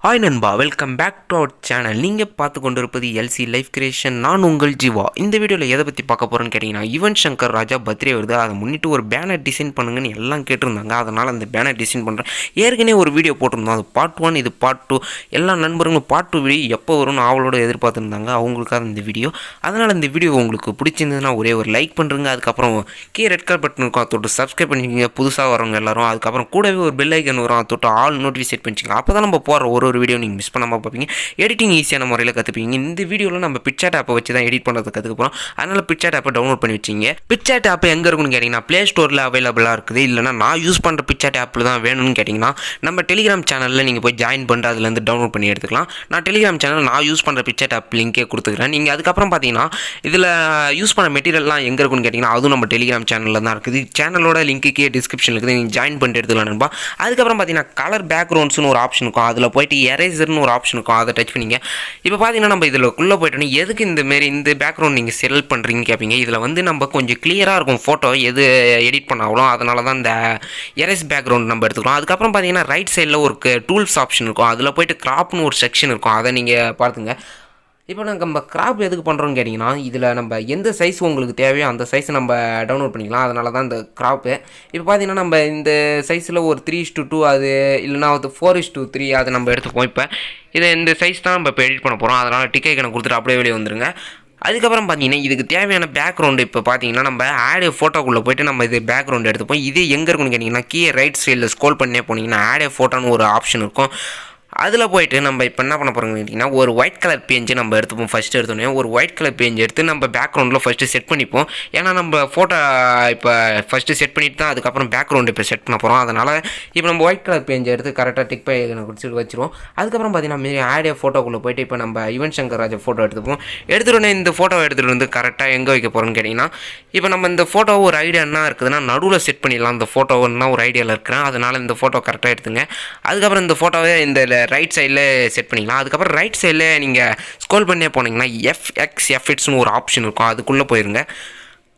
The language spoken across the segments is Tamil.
ஹாய் நண்பா, welcome back to our channel. நீங்கள் பார்த்து கொண்டு இருப்பது எல்சி லைஃப் கிரியேஷன். நான் உங்கள் ஜீவா. இந்த வீடியோவில் எதை பற்றி பார்க்க போகிறேன்னு கேட்டிங்கன்னா, யுவன் சங்கர் ராஜா பர்த்டே வருது. அதை முன்னிட்டு ஒரு பேனர் டிசைன் பண்ணுங்கன்னு எல்லாம் கேட்டிருந்தாங்க. அதனால் அந்த பேனர் டிசைன் பண்ணுறேன். ஏற்கனவே ஒரு வீடியோ போட்டிருந்தோம், அது பார்ட் 1, இது பார்ட் 2. எல்லா நண்பர்களும் பார்ட் 2 வீடியோ எப்போ வரும்னு அவளோட எதிர்பார்த்துருந்தாங்க. அவங்களுக்காக இந்த வீடியோ. அதனால் இந்த வீடியோ உங்களுக்கு பிடிச்சிருந்ததுன்னா ஒரே ஒரு லைக் பண்ணுறங்க. அதுக்கப்புறம் ரெட் கலர் பட்டன் இருக்கும், அதை தொட்டு சப்ஸ்கிரைப் பண்ணிக்கோங்க புதுசாக வரவங்க எல்லாரும். அதுக்கப்புறம் கூடவே ஒரு பெல் ஐக்கன் வரும், அதை தொட்டு ஆல் நோட்டிஃபிகேட் பண்ணிக்கோங்க. அப்போ தான் நம்ம போகிற ஒரு வீடியோ நீங்கள் மிஸ் பண்ணாமல் பார்ப்பீங்க. எடிட்டிங் ஈஸியான முறையில் கற்றுப்பீங்க. இந்த வீடியோவில் நம்ம PicsArt ஆப்பை வச்சு தான் எடிட் பண்ணுறது கற்றுக்க போகிறோம். அதனால் PicsArt ஆப்பை டவுன்லோட் பண்ணி வச்சிங்க. PicsArt ஆப் எங்கே இருக்குன்னு கேட்டிங்கன்னா, ப்ளே ஸ்டோரில் அவைலபிளாக இருக்குது. இல்லைனா நான் யூஸ் பண்ணுற PicsArt ஆப்பில் தான் வேணும்னு கேட்டிங்கன்னா, நம்ம டெலிகிராம் சேனலில் நீங்கள் போய் ஜாயின் பண்ணிட்டு அதுலேருந்து டவுன்லோட் பண்ணி எடுத்துக்கலாம். நான் டெலிகிராம் சேனல் நான் யூஸ் பண்ணுற PicsArt ஆப் லிங்கே கொடுத்துக்கிறேன். நீங்கள் அதுக்கப்புறம் பார்த்தீங்கன்னா, இதில் யூஸ் பண்ண மெட்டீரியல்லாம் எங்கே இருக்குன்னு கேட்டிங்கன்னா, அதுவும் நம்ம டெலிகிராம் சேனலில் தான் இருக்குது. சேனலோட லிங்க்கு டிஸ்கிரிப்ஷனில் இருக்குது. நீங்கள் ஜாயின் பண்ணிட்டு எடுத்துக்கலாம் நண்பா. அதுக்கப்புறம் பார்த்தீங்கன்னா, கலர் பேக்ரவுண்ட்ஸ்னு ஒரு ஆப்ஷன் இருக்கும். அதில் போய்ட்டு எரேசர்னு ஒரு ஆப்ஷன் இருக்கும், அதை டச் பண்ணிங்க. இப்போ பார்த்தீங்கன்னா, நம்ம இதில் போய்ட்டோன்னா எதுக்கு இந்த பேக்ரவுண்ட் நீங்கள் செலக்ட் பண்ணுறீங்கன்னு கேட்பீங்க. இதில் வந்து நம்ம கொஞ்சம் கிளியராக இருக்கும் ஃபோட்டோ எது எடிட் பண்ணாலும். அதனால தான் இந்த எரேஸ் பேக்ரவுண்ட் நம்ம எடுத்துக்கிறோம். அதுக்கப்புறம் பார்த்தீங்கன்னா, ரைட் சைடில் ஒரு டூல்ஸ் ஆப்ஷன் இருக்கும். அதில் போய்ட்டு கிராப்னு ஒரு செக்ஷன் இருக்கும், அதை நீங்கள் பார்த்துங்க. இப்போ நம்ம கிராப் எதுக்கு பண்ணுறோன்னு கேட்டிங்கன்னா, இதில் நம்ம எந்த சைஸ் உங்களுக்கு தேவையோ அந்த சைஸை நம்ம டவுன்லோட் பண்ணிக்கலாம். அதனால தான் இந்த கிராப்பு. இப்போ பார்த்தீங்கன்னா, நம்ம இந்த சைஸில் ஒரு 3:2 அது இல்லைனா 4:3 அதை நம்ம எடுத்துப்போம். இப்போ இந்த சைஸ் தான் நம்ம இப்போ எடிட் பண்ண போகிறோம். அதனால் டிக் ஐக்கனை கொடுத்துட்டு அப்படியே வெளியே வந்துருங்க. அதுக்கப்புறம் பார்த்தீங்கன்னா, இதுக்கு தேவையான பேக்ரவுண்டு இப்போ பார்த்தீங்கன்னா, நம்ம ஆட் ஃபோட்டோக்குள்ளே போய்ட்டு நம்ம இது பேக்ரவுண்டு எடுத்துப்போம். இது எங்கே இருக்குன்னு கேட்டிங்கன்னா, கீழே ரைட் சைடில் ஸ்க்ரோல் பண்ணே போனீங்கன்னா ஆட் ஃபோட்டோன்னு ஒரு ஆப்ஷன் இருக்கும். அதில் போய்ட்டு நம்ம இப்போ என்ன பண்ண போகிறோம்னு கேட்டிங்கன்னா, ஒரு ஒயிட் கலர் பேஞ்சு நம்ம எடுத்துப்போம். ஃபஸ்ட்டு எடுத்தோடனே ஒரு ஒயிட் கலர் பேஞ்சு எடுத்து நம்ம பேக்ரவுண்டில் ஃபஸ்ட்டு செட் பண்ணிப்போம். ஏன்னா நம்ம ஃபோட்டோ இப்போ ஃபஸ்ட்டு செட் பண்ணிட்டு தான் அதுக்கப்புறம் பேக்ரவுண்டு இப்போ செட் பண்ண போகிறோம். அதனால் இப்போ நம்ம ஒயிட் கலர் பேஞ்சு எடுத்து கரெக்டாக டிக் பை குடிச்சிட்டு வச்சுருவோம். அதுக்கப்புறம் பார்த்தீங்கன்னா, மாரி ஆடியோ ஃபோட்டோக்குள்ளே போய்ட்டு இப்போ நம்ம யுவன் சங்கர் ராஜா ஃபோட்டோ எடுத்துப்போம். எடுத்துகிட்டோன்னே இந்த ஃபோட்டோ எடுத்துகிட்டு வந்து கரெக்டாக எங்கே வைக்க போகிறோம்னு கேட்டிங்கன்னா, இப்போ நம்ம இந்த ஃபோட்டோ ஒரு ஐடியா என்ன இருக்குதுன்னா, நடுவில் செட் பண்ணிடலாம். இந்த ஃபோட்டோன்னா ஒரு ஐடியாவில் இருக்கிறேன். அதனால் இந்த ஃபோட்டோ கரெக்டாக எடுத்துங்க. அதுக்கப்புறம் இந்த ஃபோட்டோவை இந்த ரைட் சைடில் செட் பண்ணிக்கலாம். அதுக்கப்புறம் ரைட் சைடில் நீங்கள் ஸ்க்ரோல் பண்ணே போனீங்கன்னா எஃப்எக்ஸ்னு ஒரு ஆப்ஷன் இருக்கும், அதுக்குள்ளே போயிருங்க.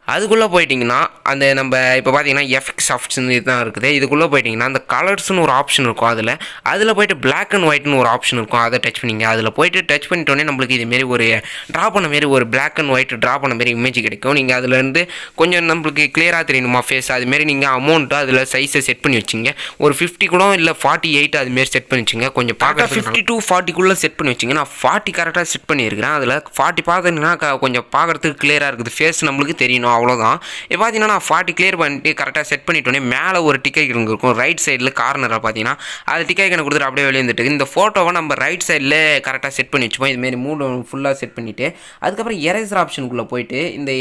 அதுக்குள்ளே போயிட்டிங்கன்னா, அந்த நம்ம இப்போ பார்த்தீங்கன்னா எஃப்எக்ஸ் ஆப்ஷன் இதுதான் இருக்குது. இதுக்குள்ளே போயிட்டிங்கன்னா அந்த கலர்ஸ்னு ஒரு ஆப்ஷன் இருக்கும். அதில் போய்ட்டு பிளாக் அண்ட் ஒயிட்னு ஒரு ஆப்ஷன் இருக்கும், அதை டச் பண்ணிங்க. அதில் போய்ட்டு டச் பண்ணிட்டோன்னே நம்மளுக்கு இதுமாரி ஒரு ட்ரா பண்ண மாரி ஒரு பிளாக் அண்ட் ஒயிட் ட்ரா பண்ண மாரி இமேஜ் கிடைக்கும். நீங்கள் அதுலேருந்து கொஞ்சம் நம்மளுக்கு கிளியராக தெரியணுமா ஃபேஸ், அதுமாரி நீங்கள் அமௌண்ட்டு அதில் சைஸை செட் பண்ணி வச்சிங்க. ஒரு 50 கூட இல்லை 48 அதுமாரி செட் பண்ணி வச்சுங்க. கொஞ்சம் பார்க்க 50 to 40 செட் பண்ணி வச்சிங்க. நான் 40 கரெக்டாக செட் பண்ணியிருக்கிறேன். அதில் 40 பார்த்தீங்கன்னா கொஞ்சம் பார்க்குறதுக்கு கிளியராக இருக்குது, ஃபேஸ் நம்மளுக்கு தெரியணும், அவ்வளோதான். இப்போ பார்த்தீங்கன்னா, நான் 40 கிளியர் பண்ணிட்டு கரெக்டாக செட் பண்ணிட்டோன்னே மேலே ஒரு டிக் ஐக்கன் இருக்கும் ரைட் சைடில் கார்னராக பார்த்தீங்கன்னா, அது டிக் ஐக்கனை கொடுத்துட்டு அப்படியே வெளியே வந்துட்டு இந்த ஃபோட்டோவை நம்ம ரைட் சைடில் கரெக்டாக செட் பண்ணி வச்சுப்போம். இதுமாரி மூணு ஃபுல்லாக செட் பண்ணிவிட்டு அதுக்கப்புறம் எரேசர் ஆப்ஷனுக்குள்ளே போய்ட்டு இந்த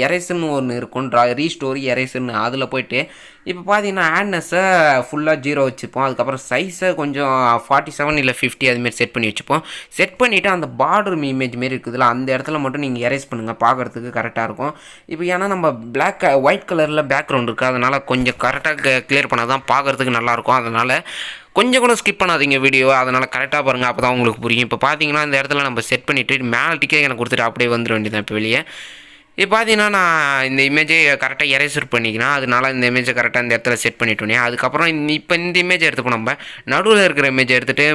எரேசர்னு ஒன்று இருக்கும், ரீஸ்டோரி எரேசர்னு, அதில் போய்ட்டு இப்போ பார்த்தீங்கன்னா ஆட்னஸை ஃபுல்லாக 0 வச்சுப்போம். அதுக்கப்புறம் சைஸை கொஞ்சம் 47 இல்லை 50 அதுமாரி செட் பண்ணி வச்சுப்போம். செட் பண்ணிவிட்டு அந்த பார்டர் இமேஜ் மாரி இருக்குதுல்ல, அந்த இடத்துல மட்டும் நீங்கள் எரேஸ் பண்ணுங்கள், பார்க்குறதுக்கு கரெக்டாக இருக்கும். இப்போ ஏன்னா நம்ம ஒயிட் கலரில் பேக்ரவுண்ட் இருக்குது, அதனால் கொஞ்சம் கரெக்டாக கிளியர் பண்ணால் தான் பார்க்குறதுக்கு நல்லாயிருக்கும். அதனால் கொஞ்சம் கூட ஸ்கிப் பண்ணாதீங்க வீடியோ, அதனால் கரெக்டாக பாருங்கள், அப்போ தான் உங்களுக்கு புரியும். இப்போ பார்த்தீங்கன்னா, இந்த இடத்துல நம்ம செட் பண்ணிவிட்டு மேலே டிக்கெட் எனக்கு கொடுத்துட்டு அப்படியே வந்துட வேண்டியதான் இப்போ வெளியே. இப்போ பார்த்தீங்கன்னா, நான் இந்த இமேஜை கரெக்டாக எரேசர் பண்ணிக்கிறேன். அதனால இந்த இமேஜை கரெக்டாக இந்த இடத்துல செட் பண்ணிட்டோன்னே அதுக்கப்புறம் இப்போ இந்த இமேஜை எடுத்துப்போம். நம்ம நடுவில் இருக்கிற இமேஜை எடுத்துகிட்டு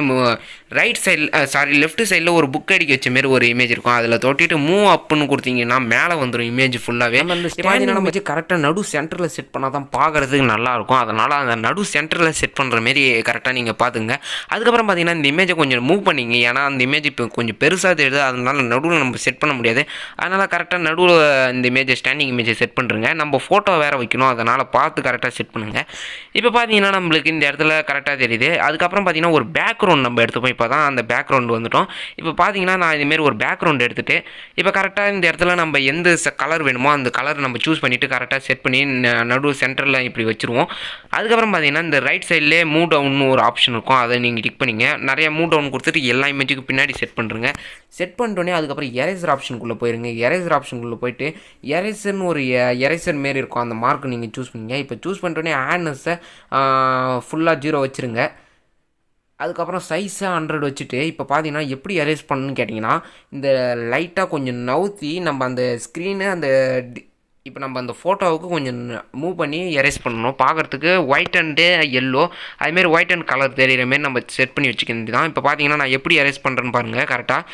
லெஃப்ட் சைடில் ஒரு புக் அடிக்க வச்ச மாரி ஒரு இமேஜ் இருக்கும், அதில் தொட்டிட்டு மூவ் அப்புன்னு கொடுத்தீங்கன்னா மேலே வந்துடும் இமேஜ் ஃபுல்லாகவே. பார்த்தீங்கன்னா, நம்ம கரெக்டாக நடு சென்டரில் செட் பண்ணால் தான் பார்க்குறதுக்கு நல்லாயிருக்கும். அதனால் அந்த நடு சென்டரில் செட் பண்ணுற மாரி கரெக்டாக நீங்கள் பார்த்துங்க. அதுக்கப்புறம் பார்த்தீங்கன்னா, இந்த இமேஜை கொஞ்சம் மூவ் பண்ணிங்க. ஏன்னா அந்த இமேஜ் இப்போ கொஞ்சம் பெருசாக தெரியுது, அதனால் நடுவில் நம்ம செட் பண்ண முடியாது. அதனால் கரெக்டாக நடுவில் இந்த இமேஜை ஸ்டாண்டிங் இமேஜை செட் பண்ணுறங்க. நம்ம ஃபோட்டோ வேறு வைக்கணும், அதனால் பார்த்து கரெக்டாக செட் பண்ணுங்கள். இப்போ பார்த்தீங்கன்னா, நம்மளுக்கு இந்த இடத்துல கரெக்டாக தெரியுது. அதுக்கப்புறம் பார்த்தீங்கன்னா, ஒரு பேக்ரவுண்ட் நம்ம எடுத்துப்போம். இப்போ தான் அந்த பேக்ரவுண்ட் வந்துட்டோம். இப்போ பார்த்தீங்கன்னா, நான் இதுமாரி ஒரு பேக்ரவுண்ட் எடுத்துகிட்டு இப்போ கரெக்டாக இந்த இடத்துல நம்ம எந்த கலர் வேணுமோ அந்த கலர் நம்ம சூஸ் பண்ணிவிட்டு கரெக்டாக செட் பண்ணி நடு சென்டரில் இப்படி வச்சுருவோம். அதுக்கப்புறம் பார்த்தீங்கன்னா, இந்த ரைட் சைட்லேயே மூவ் டவுன்னு ஒரு ஆப்ஷன் இருக்கும், அதை நீங்கள் டிக் பண்ணிங்க. நிறைய மூவ் டவுன் கொடுத்துட்டு எல்லா இமேஜுக்கு பின்னாடி செட் பண்ணுறங்க. செட் பண்ணிட்டோன்னே அதுக்கப்புறம் எரேசர் ஆப்ஷனுக்குள்ளே போயிருங்க. எரேசர் ஆப்ஷனுக்குள்ளே போய்ட்டு எரேசர்னு ஒரு எரேசர் மாரி இருக்கும், அந்த மார்க் நீங்கள் சூஸ் பண்ணிங்க. இப்போ சூஸ் பண்ணிட்டோன்னே ஆட்னஸை ஃபுல்லாக 0 வச்சுருங்க. அதுக்கப்புறம் சைஸை 100 வச்சுட்டு இப்போ பார்த்தீங்கன்னா, எப்படி எரேஸ் பண்ணணும்னு கேட்டிங்கன்னா, இந்த லைட்டாக கொஞ்சம் நவுத்தி நம்ம அந்த ஸ்க்ரீனு அந்த இப்போ நம்ம அந்த ஃபோட்டோவுக்கு கொஞ்சம் மூவ் பண்ணி எரேஸ் பண்ணணும். பார்க்குறதுக்கு ஒயிட் அண்டு எல்லோ அதுமாரி ஒயிட் அண்ட் கலர் தெரிகிற மாரி நம்ம செட் பண்ணி வச்சுக்கிறது தான். இப்போ பார்த்தீங்கன்னா நான் எப்படி எரேஸ் பண்ணுறேன்னு பாருங்கள் கரெக்டாக.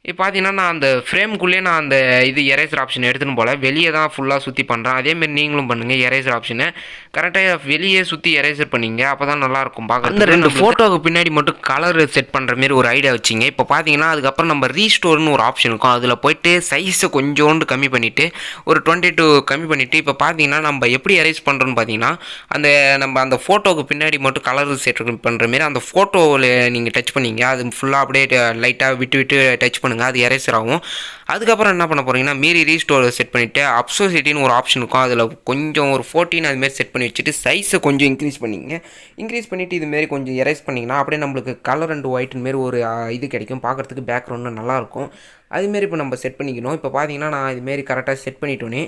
இப்போ பார்த்தீங்கன்னா நான் அந்த ஃப்ரேமுக்குள்ளேயே நான் அந்த இது எரேசர் ஆப்ஷன் எடுத்துன்னு போல் வெளியே தான் ஃபுல்லாக சுற்றி பண்ணுறேன். அதேமாரி நீங்களும் பண்ணுங்கள். எரேசர் ஆப்ஷனை கரெக்டாக வெளியே சுற்றி எரேசர் பண்ணிங்க, அப்போ தான் நல்லாயிருக்கும் பார்க்க. அந்த 2 ஃபோட்டோவுக்கு பின்னாடி மட்டும் கலர் செட் பண்ணுற மாரி ஒரு ஐடியா வச்சிங்க. இப்போ பார்த்தீங்கன்னா அதுக்கப்புறம் நம்ம ரீஸ்டோர்னு ஒரு ஆப்ஷன் இருக்கும். அதில் போய்ட்டு சைஸை கொஞ்சோண்டு கம்மி பண்ணிவிட்டு ஒரு 22 கம்மி பண்ணிவிட்டு இப்போ பார்த்தீங்கன்னா நம்ம எப்படி எரேஸ் பண்ணுறோன்னு பார்த்தீங்கன்னா நம்ம அந்த ஃபோட்டோவுக்கு பின்னாடி மட்டும் கலர் செட் பண்ணுற மாரி அந்த ஃபோட்டோவில் நீங்கள் டச் பண்ணிங்க. அது ஃபுல்லாக அப்படியே லைட்டாக விட்டு விட்டு டச் பண்ணுங்கள், அது எரேசர் ஆகும். அதுக்கப்புறம் என்ன பண்ண போகிறீங்கன்னா மீறி ரீஸ்டோர் செட் பண்ணிவிட்டு அப்சோசிட்டின்னு ஒரு ஆப்ஷன் இருக்கும். அதில் கொஞ்சம் ஒரு 14 அதுமாரி செட் பண்ணி வச்சுட்டு சைஸை கொஞ்சம் இன்க்ரீஸ் பண்ணிங்க. இன்க்ரீஸ் பண்ணிவிட்டு இதுமாரி கொஞ்சம் எரேஸ் பண்ணிங்கன்னா அப்படியே நம்மளுக்கு கலர் அண்ட் ஒயிட் மாரி ஒரு இது கிடைக்கும். பார்க்குறதுக்கு பேக்ரவுண்டு நல்லாயிருக்கும். அதுமாரி இப்போ நம்ம செட் பண்ணிக்கணும். இப்போ பார்த்தீங்கன்னா நான் இதுமாரி கரெக்டாக செட் பண்ணிட்டோன்னே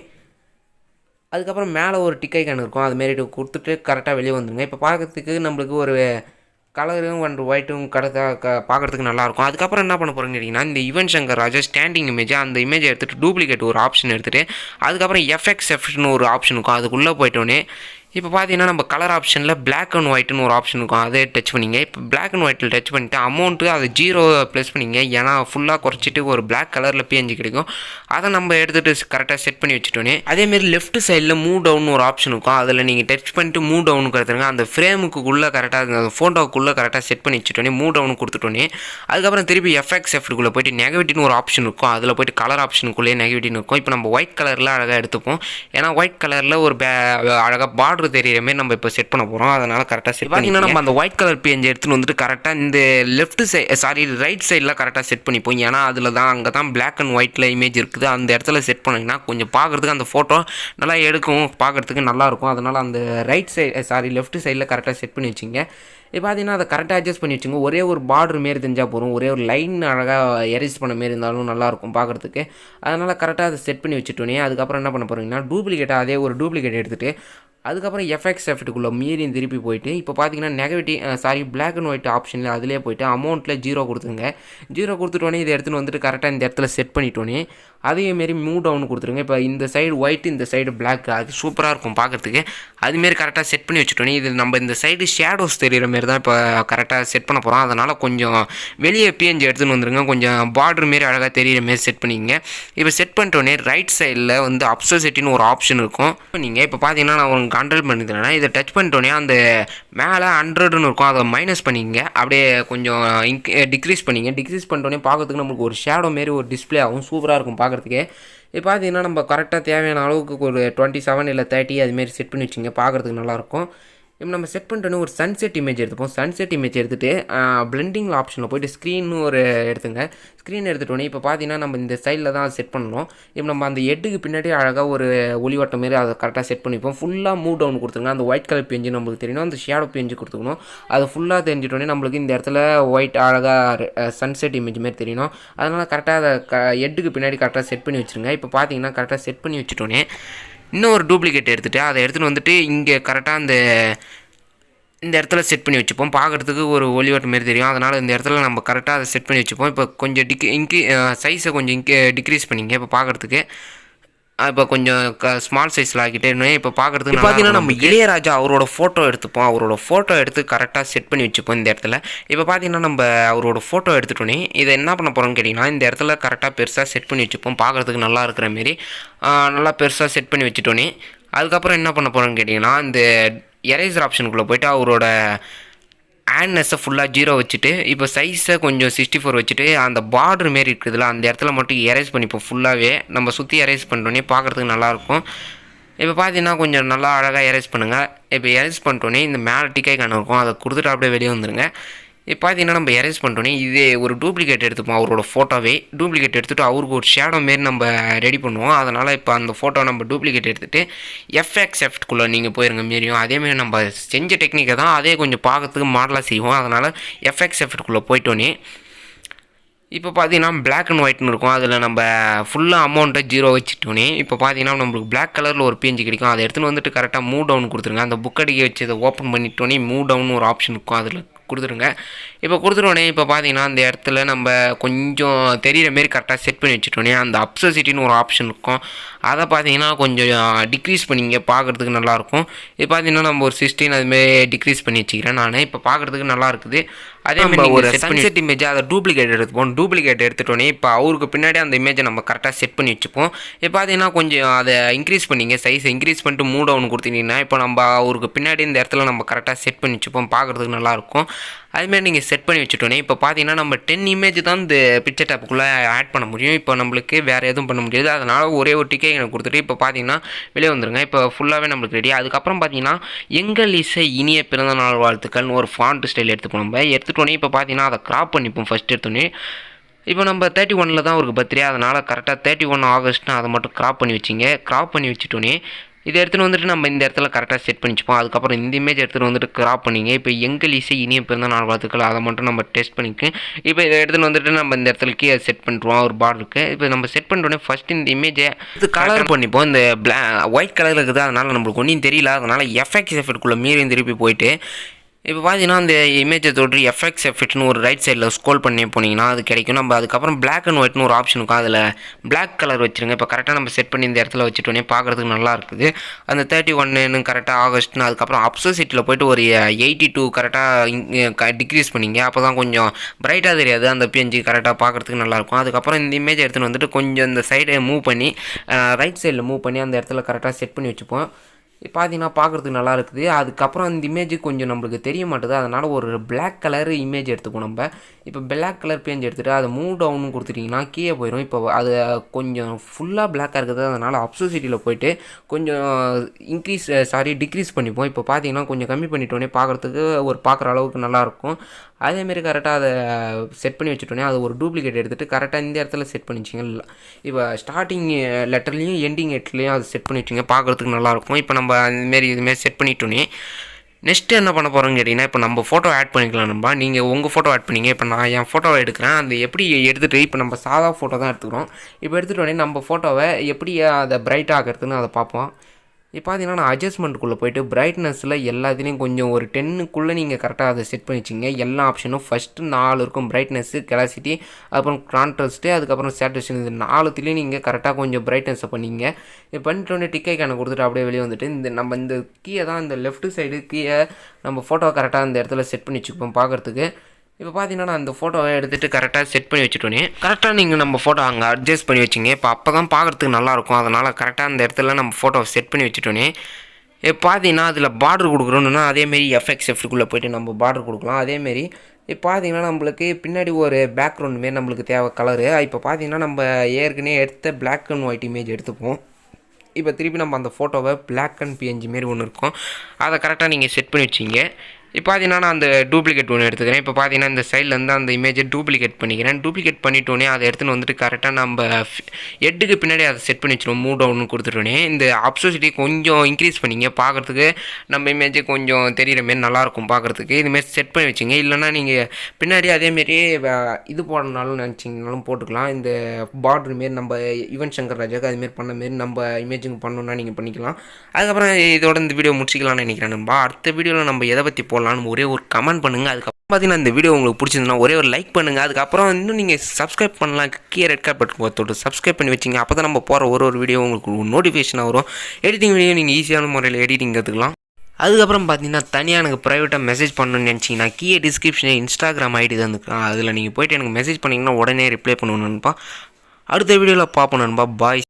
அதுக்கப்புறம் மேலே ஒரு டிக் ஐக்கான் இருக்கும். அதுமாரி கொடுத்துட்டு கரெக்டாக வெளியே வந்துடுங்க. இப்போ பார்க்குறதுக்கு நம்மளுக்கு ஒரு கலரும் அண்ட் ஒயிட்டும் பார்க்குறதுக்கு நல்லாயிருக்கும். அதுக்கப்புறம் என்ன பண்ண போகிறேன்னு கேட்டிங்கன்னா இந்த யுவன் சங்கர் ராஜா ஸ்டாண்டிங் இமேஜ் அந்த இமேஜை எடுத்துகிட்டு டூப்ளிகேட் ஒரு ஆப்ஷன் எடுத்துகிட்டு அதுக்கப்புறம் எஃப்எக்ஸ்னு ஒரு ஆப்ஷன் இருக்கும். அதுக்குள்ளே போய்ட்டோன்னே இப்போ பார்த்தீங்கன்னா நம்ம கலர் ஆப்ஷனில் பிளாக் அண்ட் ஒயிட்னு ஒரு ஆப்ஷன் இருக்கும். அதே டச் பண்ணிங்க. இப்போ பிளாக் அண்ட் ஒயிட்டில் டச் பண்ணிவிட்டு அமௌண்ட்டு அதை 0 ப்ளஸ் பண்ணிங்க. ஏன்னா ஃபுல்லாக குறைச்சிட்டு ஒரு பிளாக் கலரில் பிஎன்ஜி கிடைக்கும். அதை நம்ம எடுத்துகிட்டு கரெக்டாக செட் பண்ணி வச்சுட்டோன்னே அதேமாரி லெஃப்ட் சைடில் மூவ் டவுன் ஒரு ஆப்ஷன் இருக்கும். அதில் நீங்கள் டச் பண்ணிட்டு மூவ் டவுனுக்கு எடுத்துருங்க. அந்த ஃப்ரேமுக்குள்ளே கரெக்டாக அந்த ஃபோட்டோக்குள்ளே கரெக்டாக செட் பண்ணி வச்சுட்டோன்னே மூவ் டவுன் கொடுத்துட்டோன்னே அதுக்கப்புறம் திருப்பி எஃப்எக்ஸ்க்குள்ளே போய்ட்டு நெகட்டிவ்னு ஒரு ஆப்ஷன் இருக்கும். அதில் போய்ட்டு கலர் ஆப்ஷனுக்குள்ளேயே நெகட்டிவ்னு இருக்கும். இப்போ நம்ம ஒயிட் கலரில் அழகாக எடுத்துப்போம். ஏன்னா ஒயிட் கலரில் ஒரு அழகாக பார்டர் தெரிகிற மாதிரி நம்ம இப்போ செட் பண்ண போகிறோம். அதனால் கரெக்டாக செட் பண்ணிங்கன்னா நம்ம அந்த ஒயிட் கலர் பிஎன்ஜி எடுத்துன்னு வந்துட்டு கரெக்டாக இந்த லெஃப்ட் ரைட் சைடில் கரெக்டாக செட் பண்ணிப்போம். ஏன்னா அதில் தான் அங்கே தான் பிளாக் அண்ட் ஒயிட்டில் இமேஜ் இருக்குது. அந்த இடத்துல செட் பண்ணிங்கன்னா கொஞ்சம் பார்க்குறதுக்கு அந்த ஃபோட்டோ நல்லா எடுக்கும், பார்க்குறதுக்கு நல்லாயிருக்கும். அதனால் அந்த லெஃப்ட் சைடில் கரெக்டாக செட் பண்ணி வச்சிங்க. இப்போ பார்த்தீங்கன்னா அதை கரெக்டாக அட்ஜஸ்ட் பண்ணி வச்சுங்க. ஒரே ஒரு பார்டர் மாரி தெரிஞ்சால் போதும். ஒரே ஒரு லைன் அழகாக எரேஸ் பண்ண மாரி இருந்தாலும் நல்லாயிருக்கும் பார்க்குறதுக்கு. அதனால் கரெக்டாக அதை செட் பண்ணி வச்சுட்டோன்னே அதுக்கப்புறம் என்ன பண்ண போகிறீங்கன்னா டூப்ளிகேட்டாக அதே ஒரு டூப்ளிகேட் எடுத்துகிட்டு அதுக்கப்புறம் எஃப்எக்ஸ்க்குள்ளே மீறியும் திருப்பி போயிட்டு இப்போ பார்த்தீங்கன்னா பிளாக் அண்ட் ஒயிட் ஆப்ஷனில் அதிலே போய்ட்டு அமௌண்ட்டில் 0 கொடுத்துருங்க. 0 கொடுத்துட்டோன்னே இதை எடுத்துகிட்டு வந்துட்டு கரெக்டாக இந்த இடத்துல செட் பண்ணிட்டோன்னே அதேமாரி மூவ் டவுன் கொடுத்துருங்க. இப்போ இந்த சைடு ஒயிட் இந்த சைடு பிளாக் அது சூப்பராக இருக்கும் பார்க்குறதுக்கு. அதுமாரி கரெக்டாக செட் பண்ணி வச்சுட்டோன்னே இது நம்ம இந்த சைடு ஷேடோஸ் தெரிகிற மாரி தான் இப்போ கரெக்டாக செட் பண்ண போகிறோம். அதனால் கொஞ்சம் வெளியே பிஎன்ஜி எடுத்துன்னு வந்துருங்க. கொஞ்சம் பார்டர் மாரி அழகாக தெரிகிற மாரி செட் பண்ணிங்க. இப்போ செட் பண்ணிட்டோன்னே ரைட் சைடில் வந்து அப்சோசிட்டின்னு ஒரு ஆப்ஷன் இருக்கும். நீங்கள் இப்போ பார்த்தீங்கன்னா நான் உங்களுக்கு கண்ட்ரோல் பண்ணிக்கிறேன்னா இதை டச் பண்ணிட்டோன்னே அந்த மேலே 100ன்னு இருக்கும். அதை மைனஸ் பண்ணிங்க. அப்படியே கொஞ்சம் டிக்ரீஸ் பண்ணிங்க. டிக்ரீஸ் பண்ணிட்டோன்னே பார்க்கறதுக்கு நம்மளுக்கு ஒரு ஷேடோ மாரி ஒரு டிஸ்பிளே ஆகும். சூப்பராக இருக்கும் பார்க்குறதுக்கே. இப்போ பார்த்தீங்கன்னா நம்ம கரெக்டாக தேவையான அளவுக்கு ஒரு 27 இல்லை 30 அதுமாரி செட் பண்ணி வச்சுங்க. பார்க்குறதுக்கு நல்லாயிருக்கும். இப்போ நம்ம செட் பண்ணிட்டோன்னே ஒரு சன்செட் இமேஜ் எடுத்துப்போம். சன்செட் இமேஜ் எடுத்துகிட்டு பிளெண்டிங் ஆப்ஷனில் போய்ட்டு ஸ்க்ரீன் ஒரு எடுத்துங்க. ஸ்க்ரீன் எடுத்துட்டோன்னே இப்போ பார்த்தீங்கன்னா நம்ம இந்த சைடில் தான் செட் பண்ணணும். இப்போ நம்ம அந்த ஹெட்டுக்கு பின்னாடி அழகாக ஒரு ஒளிவட்டம் மாரி அதை கரெக்டாக செட் பண்ணிப்போம். ஃபுல்லாக மூவ் டவுன் கொடுத்துருங்க. அந்த ஒயிட் கலர் பெஞ்சு நம்மளுக்கு தெரியணும். அந்த ஷேடோ பெஞ்சு கொடுத்துக்கணும். அதை ஃபுல்லாக தெரிஞ்சிட்டோன்னே நம்மளுக்கு இந்த இடத்துல ஒயிட் அழகாக சன்செட் இமேஜ் மாரி தெரியணும். அதனால் கரெக்டாக அதை ஹெட்டுக்கு பின்னாடி கரெக்டாக செட் பண்ணி வச்சுருங்க. இப்போ பார்த்தீங்கன்னா கரெக்டாக செட் பண்ணி வச்சுட்டோன்னே இன்னொரு டூப்ளிகேட் எடுத்துகிட்டு அதை எடுத்துகிட்டு வந்துட்டு இங்கே கரெக்டாக இந்த இடத்துல செட் பண்ணி வச்சுப்போம். பார்க்குறதுக்கு ஒரு ஒளிவட்டம் மாரி தெரியும். அதனால் இந்த இடத்துல நம்ம கரெக்டாக அதை செட் பண்ணி வச்சுப்போம். இப்போ கொஞ்சம் சைஸை கொஞ்சம் டிக்ரீஸ் பண்ணிங்க. இப்போ பார்க்குறதுக்கு இப்போ கொஞ்சம் ஸ்மால் சைஸில் ஆக்கிட்டே இருந்தேன். இப்போ பார்க்குறதுக்கு பார்த்தீங்கன்னா நம்ம இளையராஜா அவரோட ஃபோட்டோ எடுத்துப்போம். அவரோட ஃபோட்டோ எடுத்து கரெக்டாக செட் பண்ணி வச்சுப்போம் இந்த இடத்துல. இப்போ பார்த்தீங்கன்னா நம்ம அவரோட ஃபோட்டோ எடுத்துட்டோன்னே இதை என்ன பண்ண போகிறோம்னு கேட்டிங்கன்னா இந்த இடத்துல கரெக்டாக பெருசாக செட் பண்ணி வச்சுப்போம். பார்க்குறதுக்கு நல்லா இருக்கிற மாரி நல்லா பெருசாக செட் பண்ணி வச்சுட்டோன்னே அதுக்கப்புறம் என்ன பண்ண போகிறோம்னு கேட்டிங்கன்னா இந்த எரேசர் ஆப்ஷனுக்குள்ளே போய்ட்டு அவரோட ஆட்னஸை ஃபுல்லாக 0 வச்சுட்டு இப்போ சைஸை கொஞ்சம் 64 வச்சுட்டு அந்த பார்டர் மாரி இருக்குதுல்ல அந்த இடத்துல மட்டும் எரேஸ் பண்ணிப்போம். ஃபுல்லாகவே நம்ம சுற்றி எரேஸ் பண்ணிட்டோன்னே பார்க்குறதுக்கு நல்லாயிருக்கும். இப்போ பார்த்தீங்கன்னா கொஞ்சம் நல்லா அழகாக எரேஸ் பண்ணுங்கள். இப்போ எரேஸ் பண்ணிட்டோன்னே இந்த மேலே டிக் ஐக்கான் இருக்கும். அதை கொடுத்துட்டு அப்படியே வெளியே வந்துடுங்க. இப்போ பார்த்தீங்கன்னா நம்ம எரேஸ் பண்ணிட்டோன்னே இதே ஒரு டூப்ளிகேட் எடுத்துப்போம். அவரோட ஃபோட்டோவே டூப்ளிகேட் எடுத்துகிட்டு அவருக்கு ஒரு ஷேடோ மாரி நம்ம ரெடி பண்ணுவோம். அதனால் இப்போ அந்த ஃபோட்டோ நம்ம டூப்ளிகேட் எடுத்துகிட்டு எஃப்எக்ஸ்க்குள்ளே நீங்கள் போயிருங்க மீறியும். அதேமாரி நம்ம செஞ்ச டெக்னிக்கை தான் அதே கொஞ்சம் பார்க்கறதுக்கு மாடலாக செய்வோம். அதனால் எஃப்எக்ஸ்க்குள்ளே போயிட்டோன்னே இப்போ பார்த்தீங்கன்னா பிளாக் அண்ட் ஒயிட்னு இருக்கும். அதில் நம்ம ஃபுல்லாக அமௌண்ட்டை 0 வச்சுட்டோன்னே இப்போ பார்த்தீங்கன்னா நம்மளுக்கு பிளாக் கலரில் ஒரு பிஎன்ஜி கிடைக்கும். அதை எடுத்துன்னு வந்துட்டு கரெக்டாக மூவ் டவுன் கொடுத்துருங்க. அந்த புக் அடிக்க வச்சு அதை ஓப்பன் பண்ணிட்டோன்னே மூவ் டவுன் ஒரு ஆப்ஷன் இருக்கும். அதில் கொடுத்துருங்க. இப்போ கொடுத்துட்டோன்னே இப்போ பார்த்தீங்கன்னா அந்த இடத்துல நம்ம கொஞ்சம் தெரிகிற மாரி கரெக்டாக செட் பண்ணி வச்சுட்டோன்னே அந்த அப்சசிட்டின்னு ஒரு ஆப்ஷன் இருக்கும். அதை பார்த்தீங்கன்னா கொஞ்சம் டிக்ரீஸ் பண்ணிங்க பார்க்குறதுக்கு நல்லாயிருக்கும். இப்போ பார்த்தீங்கன்னா நம்ம ஒரு 16 அதுமாரி டிக்ரீஸ் பண்ணி வச்சுக்கிறேன் நான். இப்போ பார்க்குறதுக்கு நல்லா இருக்குது. அதேமாதிரி ஒரு சன்செட் இமேஜ் அதை டூப்ளிகேட் எடுத்துப்போம். டூப்ளிகேட் எடுத்துட்டோன்னே இப்போ அவருக்கு பின்னாடி அந்த இமேஜை நம்ம கரெக்டாக செட் பண்ணி வச்சுப்போம். இப்போ பார்த்தீங்கன்னா கொஞ்சம் அதை இன்க்ரீஸ் பண்ணிங்க, சைஸை இன்க்ரீஸ் பண்ணிட்டு மூட் டவுன் கொடுத்தீங்கன்னா இப்போ நம்ம அவருக்கு பின்னாடி இந்த இடத்துல நம்ம கரெக்டாக செட் பண்ணி வச்சுப்போம். பார்க்குறதுக்கு நல்லாயிருக்கும். அதுமாதிரி நீங்கள் செட் பண்ணி வச்சுட்டோன்னே இப்போ பார்த்தீங்கன்னா நம்ம 10 இமேஜ் தான் இந்த பிக்சர் டேப்புக்குள்ளே ஆட் பண்ண முடியும். இப்போ நம்மளுக்கு வேறு எதுவும் பண்ண முடியாது. அதனால் ஒரே ஒரு டிக்கெட் எனக்கு கொடுத்துட்டு இப்போ பார்த்தீங்கன்னா வெளியே வந்துருங்க. இப்போ ஃபுல்லாகவே நம்மளுக்கு ரெடி. அதுக்கப்புறம் பார்த்தீங்கன்னா எங்கள் இசை இனிய பிறந்த நாள் வாழ்த்துக்கள்னு ஒரு ஃபாண்ட் ஸ்டைல் எடுத்துப்போம். நம்ம எடுத்துட்டோன்னே இப்போ பார்த்தீங்கன்னா அதை கிராப் பண்ணிப்போம். ஃபஸ்ட் எடுத்தோன்னே இப்போ நம்ம 31 தான் அவருக்கு பர்த்டே, அதனால் கரெக்டாக 31 ஆகஸ்ட்னு அதை மட்டும் கிராப் பண்ணி வச்சிங்க. கிராப் பண்ணி வச்சுட்டோன்னே இதை எடுத்துகிட்டு வந்துட்டு நம்ம இந்த இடத்துல கரெக்டாக செட் பண்ணி வச்சுப்போம். அதுக்கப்புறம் இந்த இமேஜ் எடுத்துகிட்டு வந்துட்டு கிராப் பண்ணிங்க. இப்போ எங்கள் இசை இனிய பிறந்த நாள் வாழ்த்துக்கள் அதை மட்டும் நம்ம டெஸ்ட் பண்ணிக்கு. இப்போ இதை எடுத்துகிட்டு வந்துட்டு நம்ம இந்த இடத்துலக்கே செட் பண்ணிடுவோம். ஒரு பார்டருக்கு இப்போ நம்ம செட் பண்ணிட்டோன்னே ஃபஸ்ட்டு இந்த இமேஜை இது கலர் பண்ணிப்போம். இந்த ஒயிட் கலரில் இருக்குது, அதனால் நம்மளுக்கு ஒன்றும் தெரியல. அதனால் எஃபெக்ட்குள்ளே மீறி திருப்பி போயிட்டு இப்போ பார்த்தீங்கன்னா அந்த இமேஜை தொட்டு எஃபெக்ட்னு ஒரு ரைட் சைடில் ஸ்க்ரோல் பண்ணி போனீங்கன்னா அது கிடைக்கும். நம்ம அதுக்கப்புறம் பிளாக் அண்ட் ஒயிட்னு ஒரு ஆப்ஷன் இருக்கும், அதில் பிளாக் கலர் வச்சுருங்க. இப்போ கரெக்டாக நம்ம செட் பண்ணி இந்த இடத்துல வச்சுட்டோன்னே பார்க்குறதுக்கு நல்லா இருக்குது. அந்த 31 கரெக்டாக ஆகஸ்ட்னு அதுக்கப்புறம் அப்சசிட்டியில் போய்ட்டு ஒரு 82 கரெக்டாக டிக்ரீஸ் பண்ணிங்க. அப்போ தான் கொஞ்சம் பிரைட்டாக தெரியாது, அந்த பிஎன்ஜி கரெக்டாக பார்க்குறதுக்கு நல்லாயிருக்கும். அதுக்கப்புறம் இந்த இமேஜ் எடுத்துகிட்டு வந்துட்டு கொஞ்சம் இந்த சைடை மூவ் பண்ணி ரைட் சைடில் மூவ் பண்ணி அந்த இடத்துல கரெக்டாக செட் பண்ணி வச்சுப்போம். பார்த்தீங்கன்னா பார்க்குறதுக்கு நல்லா இருக்குது. அதுக்கப்புறம் அந்த இமேஜ் கொஞ்சம் நம்மளுக்கு தெரிய மாட்டுது, அதனால் ஒரு பிளாக் கலர் இமேஜ் எடுத்துப்போம். நம்ம இப்போ பிளாக் கலர் பேஞ்ச் எடுத்துகிட்டு அதை மூவ் டவுன் கொடுத்துட்டிங்கன்னா கீழே போயிடும். இப்போ அது கொஞ்சம் ஃபுல்லாக பிளாக்காக இருக்குது, அதனால் அப்சசிட்டியில் போய்ட்டு கொஞ்சம் டிக்ரீஸ் பண்ணிப்போம். இப்போ பார்த்தீங்கன்னா கொஞ்சம் கம்மி பண்ணிட்டோன்னே பார்க்குறதுக்கு ஒரு பார்க்குற அளவுக்கு நல்லாயிருக்கும். அதேமாரி கரெக்டாக அதை செட் பண்ணி வச்சுட்டோன்னே அது ஒரு டூப்ளிகேட் எடுத்துகிட்டு கரெக்டாக இந்த இடத்துல செட் பண்ணி வச்சிங்க. இப்போ ஸ்டார்டிங் லெட்டர்லேயும் எண்டிங் லெட்டர்லேயும் அது செட் பண்ணி வச்சிங்க, பார்க்குறதுக்கு நல்லாயிருக்கும். இப்போ நம்ம இதுமாரி செட் பண்ணிட்டோன்னே நெக்ஸ்ட்டு என்ன பண்ண போகிறோன்னு கேட்டிங்கன்னா இப்போ நம்ம ஃபோட்டோ ஆட் பண்ணிக்கலாம். நம்ம நீங்கள் உங்கள் ஃபோட்டோ ஆட் பண்ணிங்க. இப்போ நான் என் ஃபோட்டோவை எடுக்கிறேன். அந்த எப்படி எடுத்துகிட்டு இப்போ நம்ம சாதா ஃபோட்டோ தான் எடுத்துக்கிறோம். இப்போ எடுத்துகிட்டோடனே நம்ம ஃபோட்டோவை எப்படி அதை பிரைட் ஆகிறதுன்னு அதை பார்ப்போம். இப்போ பார்த்தீங்கன்னா நான் அட்ஜஸ்ட்மெண்ட்டுக்குள்ளே போய்ட்டு பிரைட்னஸில் எல்லாத்துலேயும் கொஞ்சம் ஒரு 10க்குள்ளே நீங்கள் கரெக்டாக அதை செட் பண்ணி வச்சிங்க. எல்லா ஆப்ஷனும் ஃபஸ்ட்டு 4 இருக்கும், பிரைட்னஸ்ஸு, கெலாசிட்டி, அப்புறம் கான்ட்ராஸ்ட்டு, அதுக்கப்புறம் சேச்சுரேஷன். இது 4த்துலேயும் நீங்கள் கரெக்டாக கொஞ்சம் பிரைட்னஸை பண்ணிங்க. இது பண்ணிட்டோன்னே டிக் ஐக்கானை கொடுத்துட்டு அப்படியே வெளியே வந்துட்டு இந்த கீயை தான் இந்த லெஃப்ட் சைடு கீயை நம்ம ஃபோட்டோ கரெக்டாக அந்த இடத்துல செட் பண்ணி வச்சுப்போம் பார்க்குறதுக்கு. இப்போ பார்த்தீங்கன்னா நான் அந்த ஃபோட்டோவை எடுத்துகிட்டு கரெக்டாக செட் பண்ணி வச்சுட்டோன்னே கரெக்டாக நீங்கள் நம்ம ஃபோட்டோ அங்கே அட்ஜஸ்ட் பண்ணி வச்சிங்க. இப்போ அப்போ தான் பார்க்குறதுக்கு நல்லாயிருக்கும். அதனால் கரெக்டாக அந்த இடத்துல நம்ம ஃபோட்டோவை செட் பண்ணி வச்சுட்டோன்னே இப்போ பார்த்தீங்கன்னா அதில் பார்டர் கொடுக்குறோன்னா அதேமாரி எஃபெக்ட்குள்ளே போய்ட்டு நம்ம பார்டர் கொடுக்கலாம். அதேமாரி இப்போ பார்த்தீங்கன்னா நம்மளுக்கு பின்னாடி ஒரு பேக்ரவுண்ட் மாரி நம்மளுக்கு தேவை கலரு. இப்போ பார்த்தீங்கன்னா நம்ம ஏற்கனவே எடுத்த பிளாக் அண்ட் ஒயிட் இமேஜ் எடுத்துப்போம். இப்போ திருப்பி நம்ம அந்த ஃபோட்டோவை பிளாக் அண்ட் பிஎன்ஜி மாரி ஒன்று இருக்கும், அதை கரெக்டாக நீங்கள் செட் பண்ணி வச்சிங்க. இப்போ பார்த்தீங்கன்னா நான் அந்த டூப்ளிகேட் ஒன்று எடுத்துக்கிறேன். இப்போ பார்த்தீங்கன்னா இந்த சைட்லேருந்து அந்த இமேஜை டூப்ளிகேட் பண்ணிக்கிறேன். டூப்ளிகேட் பண்ணிட்டோன்னே அதை எடுத்துன்னு வந்துட்டு கரெக்டாக நம்ம ஹெட்டுக்கு பின்னாடி அதை செட் பண்ணி வச்சிருவோம். மூவ் டவுன் கொடுத்துட்டோன்னே இந்த அப்சசிட்டி கொஞ்சம் இன்க்ரீஸ் பண்ணிங்க, பார்க்குறதுக்கு நம்ம இமேஜை கொஞ்சம் தெரிகிற மாரி நல்லாயிருக்கும் பார்க்குறதுக்கு. இதுமாரி செட் பண்ணி வச்சிங்க. இல்லைனா நீங்கள் பின்னாடி அதேமாரி இது போடணுனாலும் நினச்சிங்கனாலும் போட்டுக்கலாம். இந்த பார்டர் மாரி நம்ம யுவன் சங்கர் ராஜாவுக்கு அதுமாரி பண்ண மாரி நம்ம இமேஜிங் பண்ணணுன்னா நீங்கள் பண்ணிக்கலாம். அதுக்கப்புறம் இதோட இந்த வீடியோ முடிச்சிக்கலாம்னு நினைக்கிறேன். நம்ம அடுத்த வீடியோவில் நம்ம எதை பற்றி ஒரே ஒரு கமெண்ட் பண்ணுங்கள். அதுக்கப்புறம் பார்த்தீங்கன்னா இந்த வீடியோ உங்களுக்கு பிடிச்சிருந்தா ஒரே ஒரு லைக் பண்ணுங்கள். அதுக்கப்புறம் இன்னும் நீங்கள் சப்ஸ்கிரைப் பண்ணலாம். ரெட் கார்ட் பட்டன் தொட்டு சப்ஸ்கிரைப் பண்ணி வச்சிங்க. அப்போ தான் நம்ம போகிற ஒரு வீடியோ உங்களுக்கு நோட்டிஃபிகேஷன் வரும். எடிட்டிங் வீடியோ நீங்கள் ஈஸியான முறையில் எடிட்டிங் கற்றுக்கலாம். அதுக்கப்புறம் பார்த்தீங்கன்னா தனியாக எனக்கு ப்ரைவேட்டாக மெசேஜ் பண்ணணும்னு நினச்சிங்கன்னா கீழே டிஸ்கிரிப்ஷனில் இன்ஸ்டாகிராம் ஐடி தான் இருக்கலாம், அதில் நீங்கள் போய்ட்டு எனக்கு மெசேஜ் பண்ணிங்கன்னா உடனே ரிப்ளை பண்ணணும்னுப்பா. அடுத்த வீடியோவில் பார்ப்போம் நண்பா. பாய்.